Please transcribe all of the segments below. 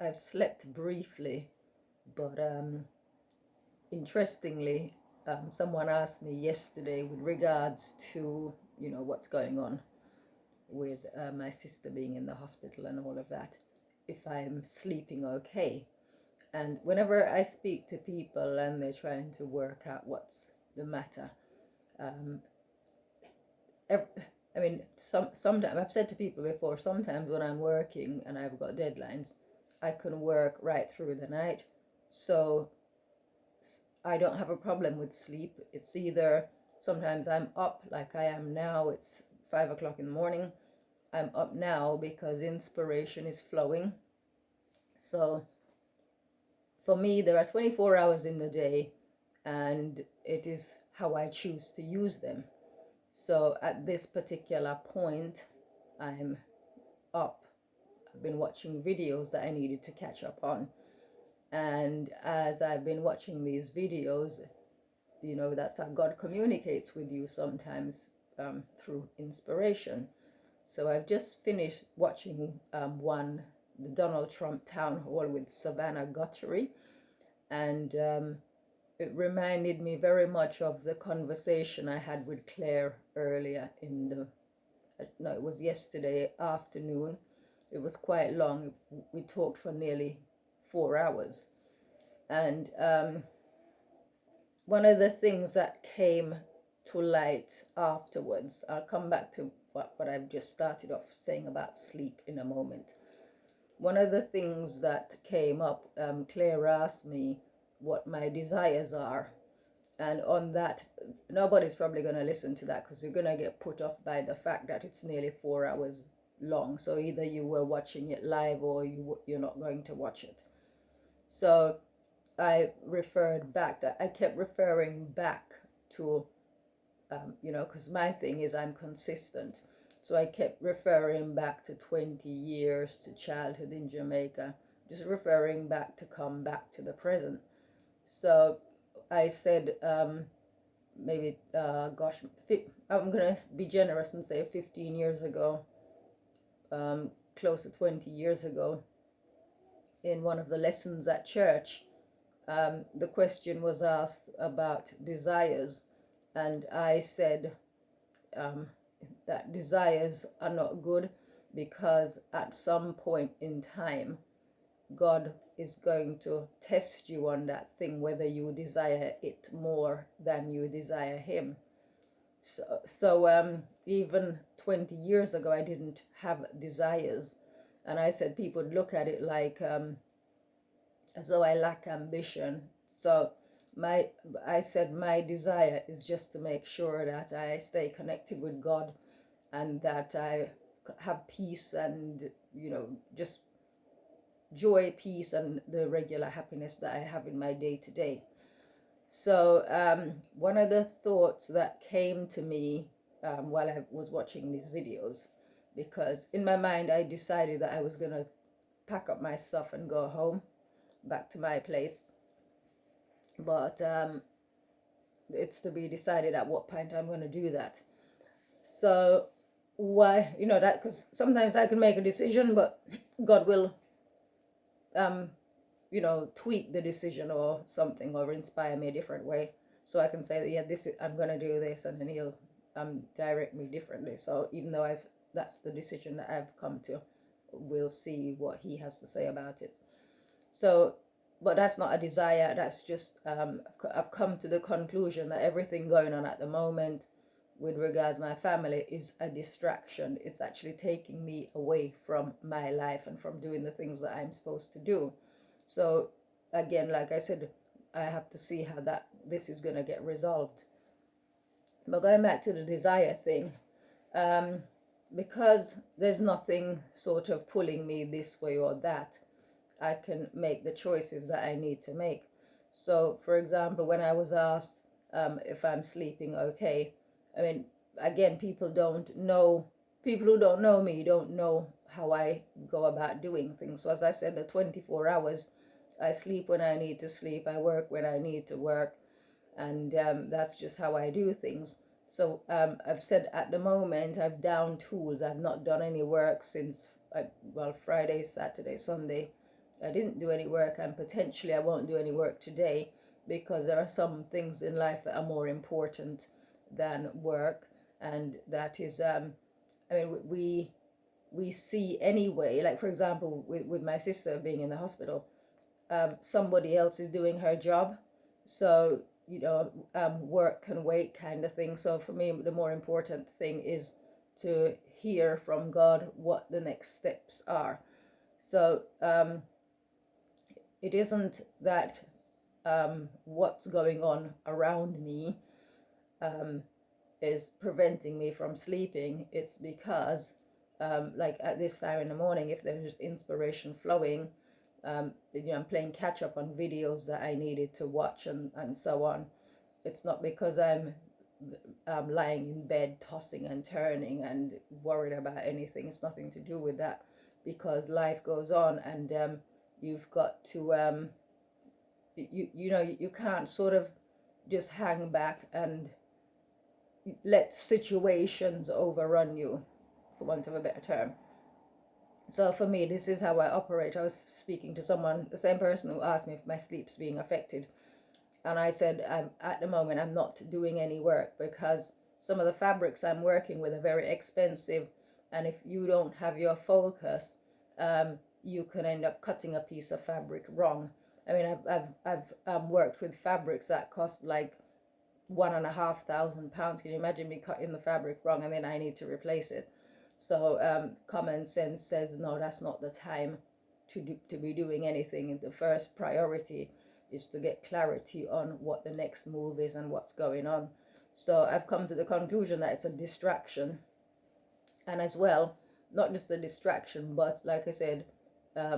I've slept briefly, but interestingly, someone asked me yesterday with regards to, what's going on with my sister being in the hospital and all of that, if I'm sleeping okay. And whenever I speak to people and they're trying to work out what's the matter, um, I mean, sometimes I've said to people before, sometimes when I'm working and I've got deadlines, I can work right through the night. So I don't have a problem with sleep. It's either sometimes I'm up like I am now, it's 5 o'clock in the morning. I'm up now because inspiration is flowing. So for me, there are 24 hours in the day, and it is how I choose to use them. So at this particular point, I'm up. I've been watching videos that I needed to catch up on. And as I've been watching these videos, that's how God communicates with you sometimes, through inspiration. So I've just finished watching the Donald Trump town hall with Savannah Guttery, and it reminded me very much of the conversation I had with Claire earlier it was yesterday afternoon. It was quite long. We talked for nearly 4 hours. And one of the things that came to light afterwards, I'll come back to what I've just started off saying about sleep in a moment. One of the things that came up, Claire asked me what my desires are. And on that, nobody's probably going to listen to that because you're going to get put off by the fact that it's nearly 4 hours long. So either you were watching it live or you're not going to watch it. So I kept referring back to, because my thing is I'm consistent. So I kept referring back to 20 years to childhood in Jamaica, just referring back to come back to the present. So I said, maybe, I'm going to be generous and say 15 years ago, close to 20 years ago, in one of the lessons at church, the question was asked about desires, and I said that desires are not good because at some point in time, God is going to test you on that thing, whether you desire it more than you desire Him. So even 20 years ago, I didn't have desires. And I said people would look at it like as though I lack ambition. So I said my desire is just to make sure that I stay connected with God and that I have peace and, just joy, peace, and the regular happiness that I have in my day to day. So one of the thoughts that came to me while I was watching these videos, because in my mind I decided that I was going to pack up my stuff and go home, back to my place. But it's to be decided at what point I'm going to do that. So why, that, because sometimes I can make a decision, but God will tweak the decision or something, or inspire me a different way. So I can say that, yeah, I'm going to do this, and then He'll direct me differently. So even though that's the decision that I've come to, we'll see what He has to say about it. So, but that's not a desire. That's just, I've come to the conclusion that everything going on at the moment with regards to my family is a distraction. It's actually taking me away from my life and from doing the things that I'm supposed to do. So again, like I said, I have to see how this is going to get resolved. But going back to the desire thing, because there's nothing sort of pulling me this way or that, I can make the choices that I need to make. So, for example, when I was asked if I'm sleeping okay, I mean, again, people who don't know me don't know how I go about doing things. So as I said, the 24 hours, I sleep when I need to sleep, I work when I need to work, and that's just how I do things. So I've said at the moment I've downed tools. I've not done any work since Friday, Saturday, Sunday. I didn't do any work, and potentially I won't do any work today, because there are some things in life that are more important than work. And that is, I mean, we see anyway, like for example, with my sister being in the hospital, somebody else is doing her job. So, work can wait, kind of thing. So for me, the more important thing is to hear from God what the next steps are. So it isn't that what's going on around me is preventing me from sleeping. It's because, like at this time in the morning, if there's inspiration flowing, I'm playing catch up on videos that I needed to watch, and so on. It's not because I'm lying in bed tossing and turning and worried about anything. It's nothing to do with that, because life goes on, and you've got to you can't sort of just hang back and let situations overrun you, for want of a better term. So for me, this is how I operate. I was speaking to someone, the same person who asked me if my sleep's being affected. And I said, at the moment, I'm not doing any work, because some of the fabrics I'm working with are very expensive. And if you don't have your focus, you can end up cutting a piece of fabric wrong. I mean, I've worked with fabrics that cost like £1,500. Can you imagine me cutting the fabric wrong and then I need to replace it? So common sense says, no, that's not the time to be doing anything. The first priority is to get clarity on what the next move is and what's going on. So I've come to the conclusion that it's a distraction. And as well, not just a distraction, but like I said, I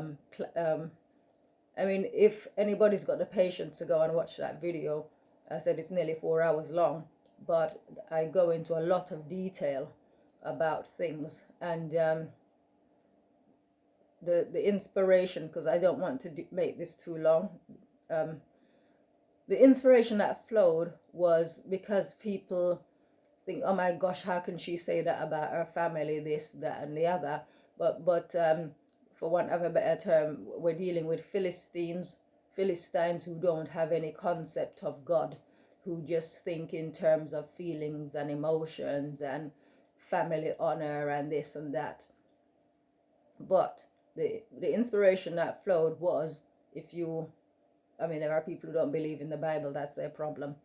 mean, if anybody's got the patience to go and watch that video, I said it's nearly 4 hours long, but I go into a lot of detail about things. And the inspiration, because I don't want to make this too long, the inspiration that flowed was because people think, oh my gosh, how can she say that about her family, this, that, and the other? But for want of a better term, we're dealing with Philistines who don't have any concept of God, who just think in terms of feelings and emotions and family honor and this and that. But the inspiration that flowed was, there are people who don't believe in the Bible, that's their problem.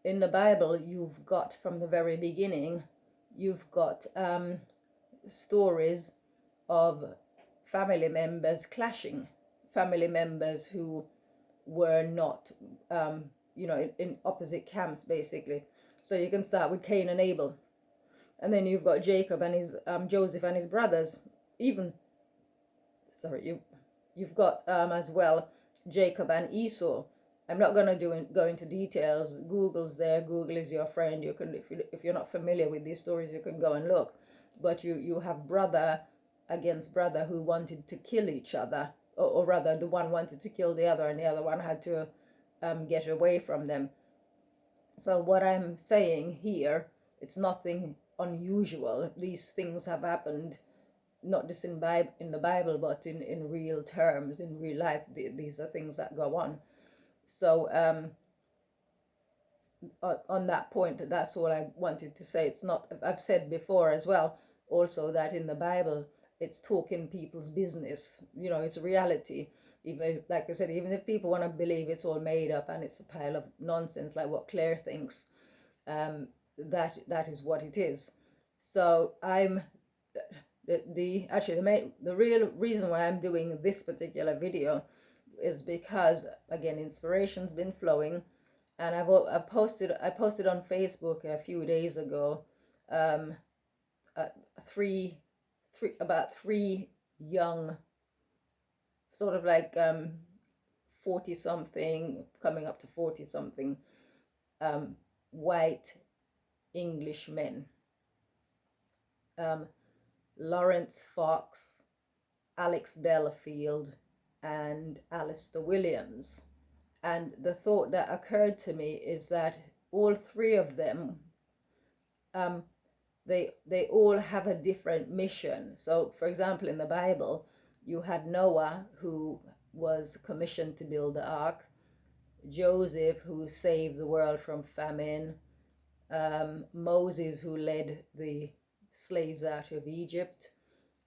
In the Bible, you've got, from the very beginning, you've got stories of family members clashing, family members who were not, in opposite camps, basically. So you can start with Cain and Abel. And then you've got Jacob and his, Joseph and his brothers. You've got as well Jacob and Esau. I'm not going to go into details. Google's there. Google is your friend. You can, if you're not familiar with these stories, you can go and look. But you have brother against brother who wanted to kill each other, or rather, the one wanted to kill the other, and the other one had to get away from them. So what I'm saying here, it's nothing unusual. These things have happened, not just in the Bible, but in real terms, in real life. These are things that go on. So on that point, that's all I wanted to say. It's not, I've said before as well, also, that in the Bible, it's talking people's business. It's reality. Even, like I said, even if people want to believe it's all made up and it's a pile of nonsense, like what Claire thinks, that is what it is. So I'm the real reason why I'm doing this particular video is because, again, inspiration's been flowing, and I posted on Facebook a few days ago about three young, sort of like 40 something coming up to 40 something white English men, Lawrence Fox, Alex Bellafield, and Alistair Williams. And the thought that occurred to me is that all three of them, they all have a different mission. So, for example, in the Bible, you had Noah, who was commissioned to build the ark, Joseph, who saved the world from famine, Moses, who led the slaves out of Egypt.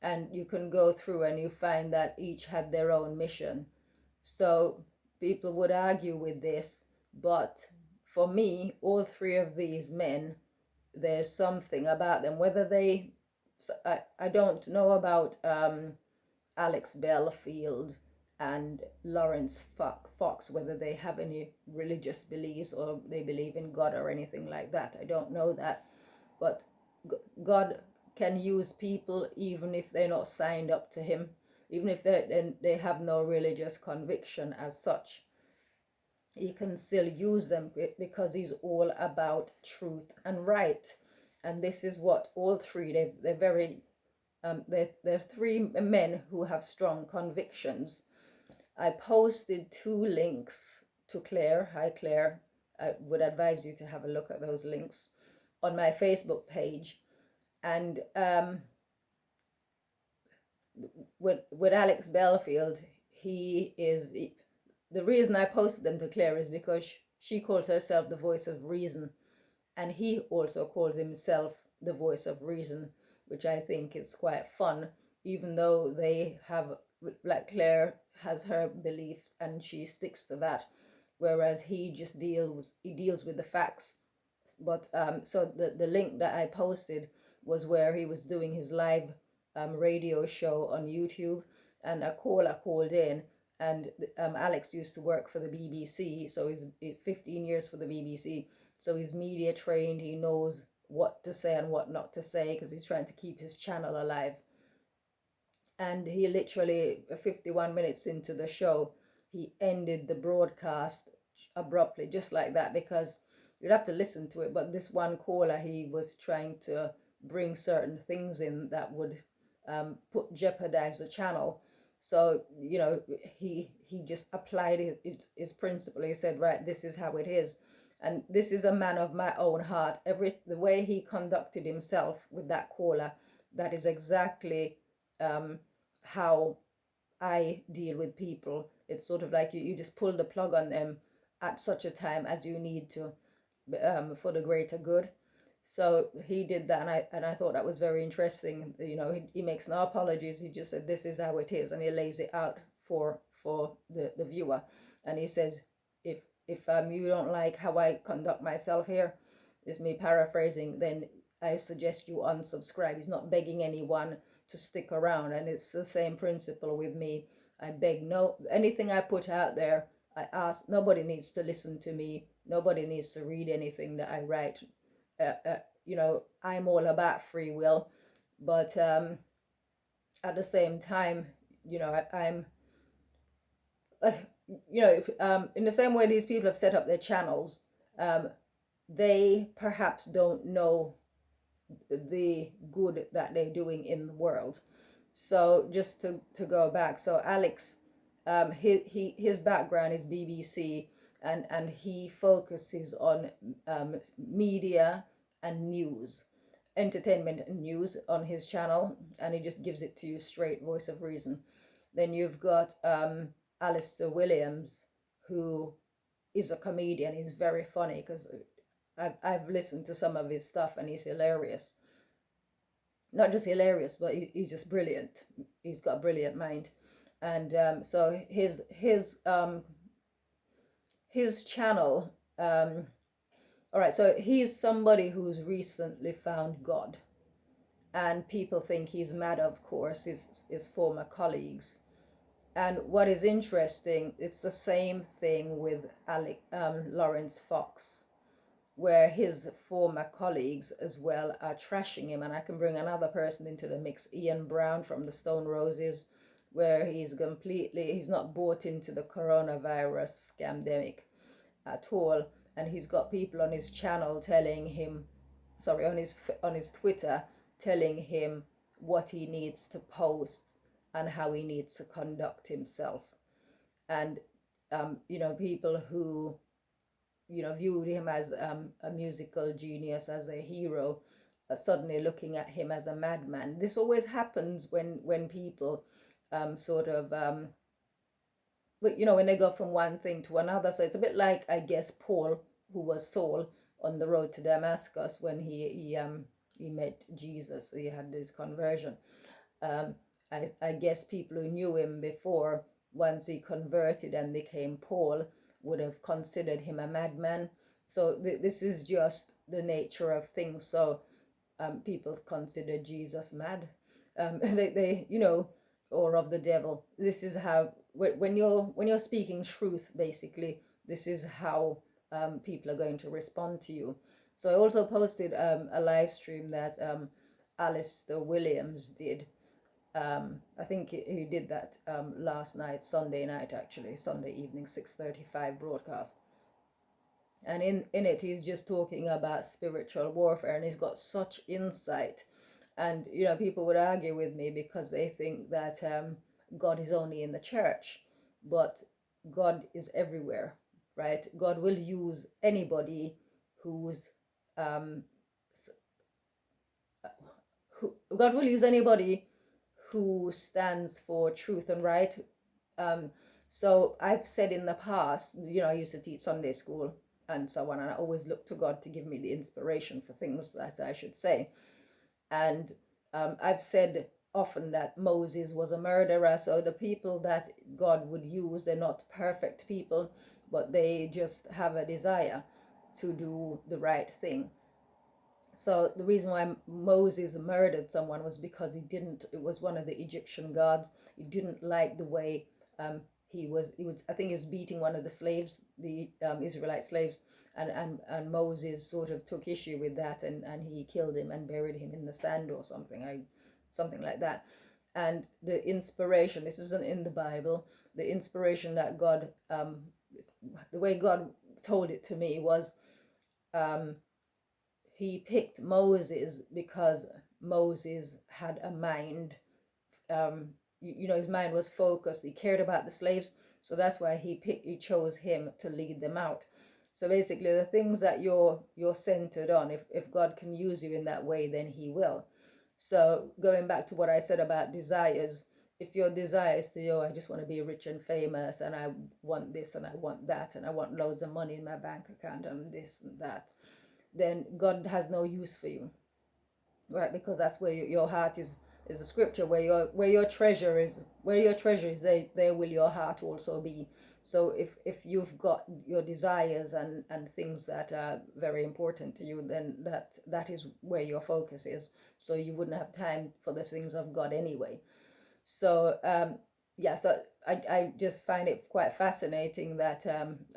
And you can go through and you find that each had their own mission. So people would argue with this, but for me, all three of these men, there's something about them. Whether they, I don't know about Alex Belfield and Lawrence Fox, whether they have any religious beliefs or they believe in God or anything like that. I don't know that. But God can use people even if they're not signed up to Him, even if they have no religious conviction as such. He can still use them because He's all about truth and right. And this is what all three, they're very they're three men who have strong convictions. I posted 2 links to Claire. Hi, Claire. I would advise you to have a look at those links on my Facebook page. And with Alex Belfield, the reason I posted them to Claire is because she calls herself the voice of reason, and he also calls himself the voice of reason, which I think is quite fun, even though they have, like Claire has her belief and she sticks to that, whereas he just deals with the facts. But so the link that I posted was where he was doing his live radio show on YouTube, and a caller called in, and Alex used to work for the BBC, so he's 15 years for the BBC, so he's media trained. He knows what to say and what not to say because he's trying to keep his channel alive. And he literally 51 minutes into the show, he ended the broadcast abruptly, just like that, because you'd have to listen to it. But this one caller, he was trying to bring certain things in that would jeopardize the channel. So, you know, he just applied his principle. He said, right, this is how it is. And this is a man of my own heart. The way he conducted himself with that caller, that is exactly how I deal with people. It's sort of like you just pull the plug on them at such a time as you need to, for the greater good. So he did that, and I thought that was very interesting. You know, he makes no apologies. He just said, this is how it is, and he lays it out for the viewer. And he says, if you don't like how I conduct myself here, is me paraphrasing, then I suggest you unsubscribe. He's not begging anyone to stick around, and it's the same principle with me. I beg anything I put out there, I ask, nobody needs to listen to me, nobody needs to read anything that I write. You know, I'm all about free will, but at the same time, you know, I'm you know, in the same way these people have set up their channels, they perhaps don't know the good that they're doing in the world. So just to go back, so Alex, his background is BBC, and he focuses on media and news, entertainment and news on his channel, and he just gives it to you straight, voice of reason. Then you've got Alistair Williams, who is a comedian. He's very funny because I've listened to some of his stuff, and he's hilarious. Not just hilarious, but he's just brilliant. He's got a brilliant mind. And so his channel, all right, so he's somebody who's recently found God, and people think he's mad, of course, his former colleagues. And what is interesting, it's the same thing with Lawrence Fox, where his former colleagues as well are trashing him. And I can bring another person into the mix, Ian Brown from the Stone Roses, where he's not bought into the coronavirus scamdemic at all. And he's got people on his channel telling him, on his Twitter, telling him what he needs to post and how he needs to conduct himself. And you know, people who, you know, viewed him as a musical genius, as a hero, suddenly looking at him as a madman. This always happens when people sort of but you know, when they go from one thing to another. So it's a bit like, I guess, Paul, who was Saul on the road to Damascus when he met Jesus. He had this conversion. um, I guess people who knew him before, once he converted and became Paul, would have considered him a madman. So this is just the nature of things. So people consider Jesus mad. They, you know, or of the devil. This is how, when you're speaking truth, basically, this is how people are going to respond to you. So I also posted a live stream that Alistair Williams did. I think he did that last night, Sunday night, actually, Sunday evening, 6:35 broadcast. And in it, he's just talking about spiritual warfare, and he's got such insight. And, you know, people would argue with me because they think that God is only in the church, but God is everywhere, right? God will use anybody who's um, God will use anybody who stands for truth and right. Um, so I've said in the past, you know, I used to teach Sunday school and so on, and I always look to God to give me the inspiration for things that I should say. And I've said often that Moses was a murderer. So the people that God would use, they're not perfect people, but they just have a desire to do the right thing. So the reason why Moses murdered someone was because it was one of the Egyptian gods. He didn't like the way I think he was beating one of the slaves, the Israelite slaves, and Moses sort of took issue with that, and he killed him and buried him in the sand or something like that. And the inspiration, this isn't in the Bible, the inspiration that God, the way God told it to me was, um, he picked Moses because Moses had a mind. You know, his mind was focused. He cared about the slaves, so that's why he chose him to lead them out. So basically, the things that you're centered on, if God can use you in that way, then He will. So going back to what I said about desires, if your desire is to, oh, I just want to be rich and famous, and I want this and I want that, and I want loads of money in my bank account and this and that, then God has no use for you, right? Because that's where your heart is a scripture, where your treasure is, there will your heart also be. So if you've got your desires and things that are very important to you, then that is where your focus is. So you wouldn't have time for the things of God anyway. So yeah, so I just find it quite fascinating that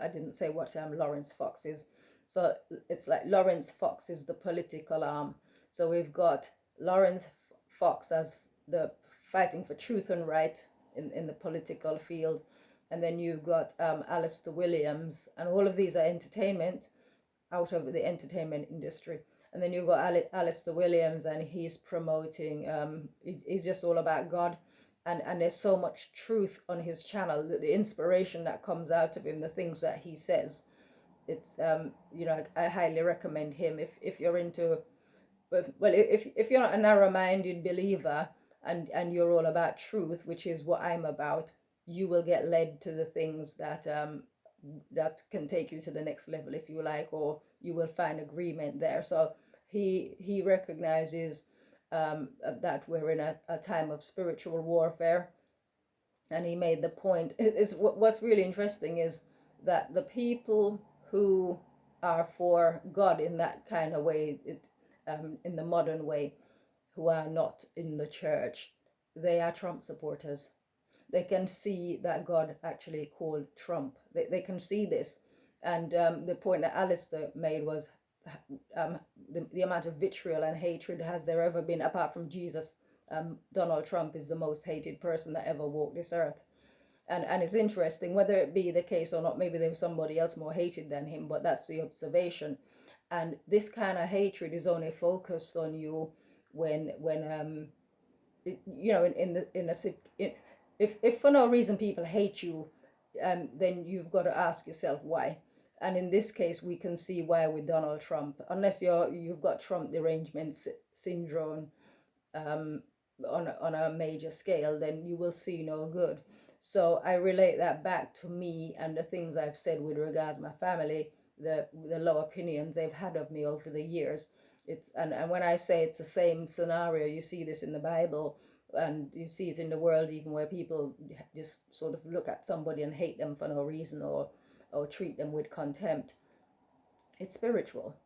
I didn't say what Lawrence Fox is. So it's like Lawrence Fox is the political arm. So we've got Lawrence Fox as the fighting for truth and right in the political field. And then you've got Alistair Williams, and all of these are entertainment, out of the entertainment industry. And then you've got Alistair Williams, and he's promoting, he's just all about God. And there's so much truth on his channel, the inspiration that comes out of him, the things that he says. It's, you know, I highly recommend him if you're into, well, if you're not a narrow-minded believer and you're all about truth, which is what I'm about, you will get led to the things that can take you to the next level, if you like, or you will find agreement there. So he recognizes that we're in a time of spiritual warfare, and he made the point. What's really interesting is that the people who are for God in that kind of way, in the modern way, who are not in the church, they are Trump supporters. They can see that God actually called Trump. They can see this. And the point that Alistair made was the amount of vitriol and hatred has there ever been, apart from Jesus. Donald Trump is the most hated person that ever walked this earth. And it's interesting, whether it be the case or not, maybe there was somebody else more hated than him, but that's the observation. And this kind of hatred is only focused on you when you know, if for no reason people hate you, then you've got to ask yourself why. And in this case, we can see why with Donald Trump. Unless you've got Trump derangement syndrome on a major scale, then you will see no good. So I relate that back to me and the things I've said with regards to my family, the low opinions they've had of me over the years. And when I say it's the same scenario, you see this in the Bible, and you see it in the world even, where people just sort of look at somebody and hate them for no reason, or treat them with contempt. It's spiritual,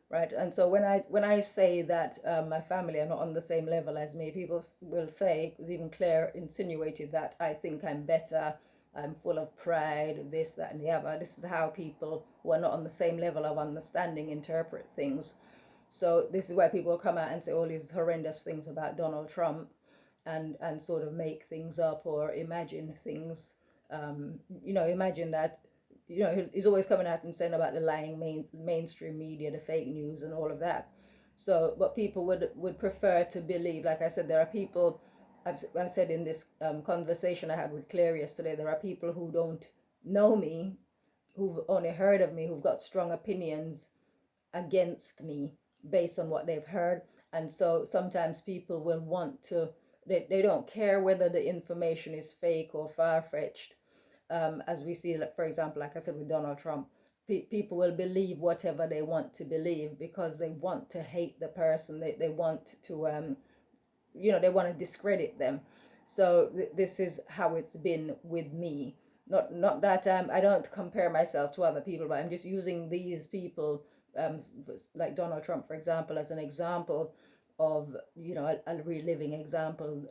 right? And so when I say that my family are not on the same level as me, people will say, because even Claire insinuated that I think I'm better, I'm full of pride, this, that, and the other. This is how people who are not on the same level of understanding interpret things. So this is where people come out and say all these horrendous things about Donald Trump, and sort of make things up or imagine things. Imagine that, he's always coming out and saying about the lying mainstream media, the fake news, and all of that. So, but people would prefer to believe, like I said, there are people. I said in this conversation I had with Claire yesterday, there are people who don't know me, who've only heard of me, who've got strong opinions against me based on what they've heard. And so sometimes people will want to, they don't care whether the information is fake or far-fetched. As we see, like, for example, like I said with Donald Trump, people will believe whatever they want to believe because they want to hate the person. They want to, they want to discredit them. So this is how it's been with me. Not that I don't compare myself to other people, but I'm just using these people, like Donald Trump, for example, as an example of, a reliving example.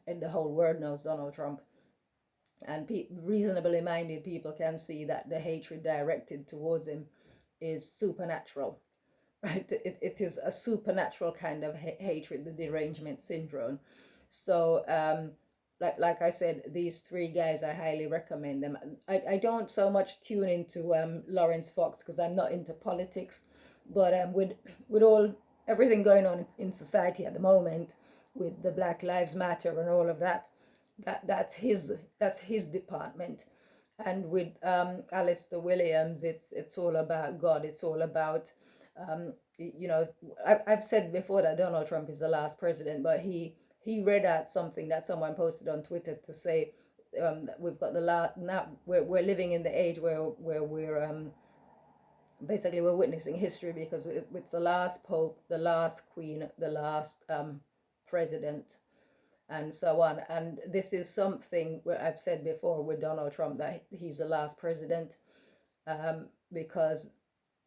And the whole world knows Donald Trump. And reasonably minded people can see that the hatred directed towards him is supernatural, right? It is a supernatural kind of hatred, the derangement syndrome. So, like I said, these three guys, I highly recommend them. I don't so much tune into Lawrence Fox because I'm not into politics, but with all everything going on in society at the moment, with the Black Lives Matter and all of that, that's his department. And with Alistair Williams, it's all about God. It's all about I've said before that Donald Trump is the last president, but he read out something that someone posted on Twitter to say that we've got the last, now we're living in the age where we're basically we're witnessing history, because it's the last pope, the last queen, the last president, and so on. And this is something where I've said before with Donald Trump, that he's the last president, because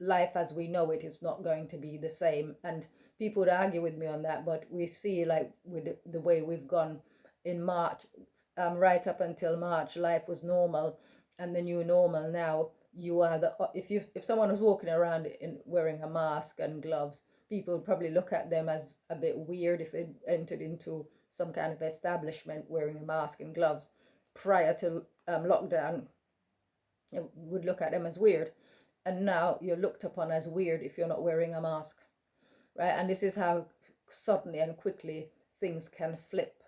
life as we know it is not going to be the same. And people would argue with me on that, but we see, like, with the way we've gone in March, right up until March, life was normal, and the new normal now, you are the if someone was walking around in wearing a mask and gloves, people would probably look at them as a bit weird if they entered into some kind of establishment wearing a mask and gloves prior to lockdown. You would look at them as weird, and now you're looked upon as weird if you're not wearing a mask, right? And this is how suddenly and quickly things can flip,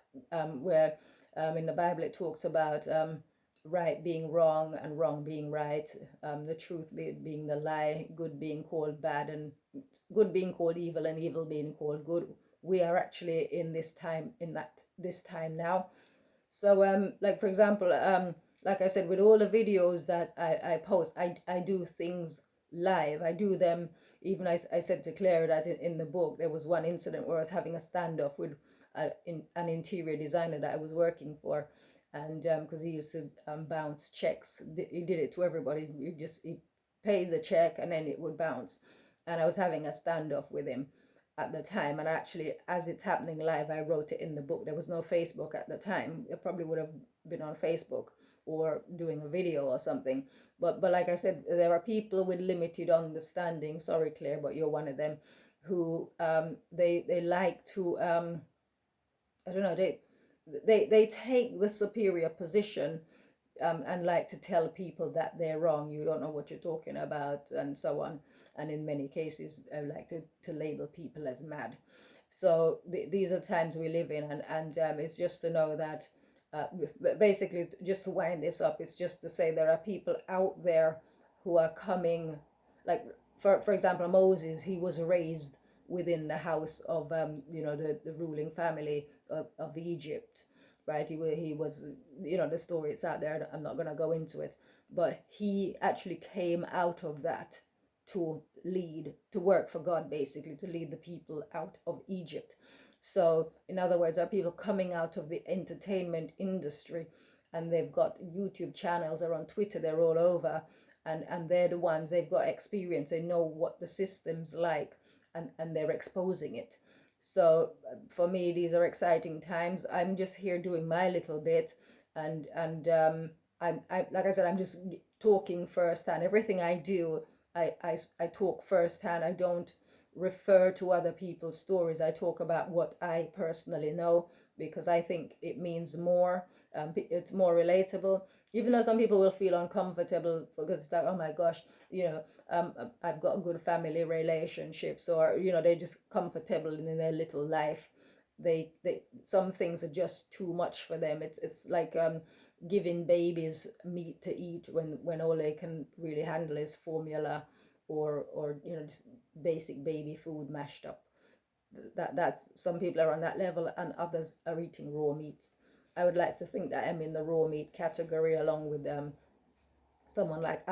where in the Bible it talks about right being wrong and wrong being right, the truth being the lie, good being called bad, and good being called evil, and evil being called good. We are actually in this time, this time now. So like, for example, like I said, with all the videos that I post, I do things live. I do them, even I said to Claire that in the book there was one incident where I was having a standoff with an interior designer that I was working for, and because he used to bounce checks. He did it to everybody. He paid the check and then it would bounce, and I was having a standoff with him at the time. And actually, as it's happening live, I wrote it in the book. There was no Facebook at the time. It probably would have been on Facebook or doing a video or something. But like I said, there are people with limited understanding. Sorry, Claire, but you're one of them, who they like to I don't know, they take the superior position, and like to tell people that they're wrong, you don't know what you're talking about, and so on. And in many cases, I like to label people as mad. So these are times we live in, and it's just to know that, basically, just to wind this up, it's just to say there are people out there who are coming, like, for example, Moses, he was raised within the house of the ruling family of Egypt. right? He was, you know, the story, it's out there. I'm not going to go into it, but he actually came out of that to lead, to work for God, basically, to lead the people out of Egypt. So, in other words, are people coming out of the entertainment industry, and they've got YouTube channels, they're on Twitter, they're all over, and they're the ones, they've got experience, they know what the system's like, and they're exposing it. So for me, these are exciting times. I'm just here doing my little bit, and I like I said, I'm just talking firsthand. Everything I do, I talk firsthand. I don't refer to other people's stories. I talk about what I personally know, because I think it means more. It's more relatable, even though some people will feel uncomfortable because it's like, oh my gosh, you know, I've got good family relationships, or you know, they're just comfortable in their little life. They some things are just too much for them. It's like giving babies meat to eat when all they can really handle is formula, or you know, just basic baby food mashed up. That's, some people are on that level, and others are eating raw meat. I would like to think that I'm in the raw meat category, along with someone like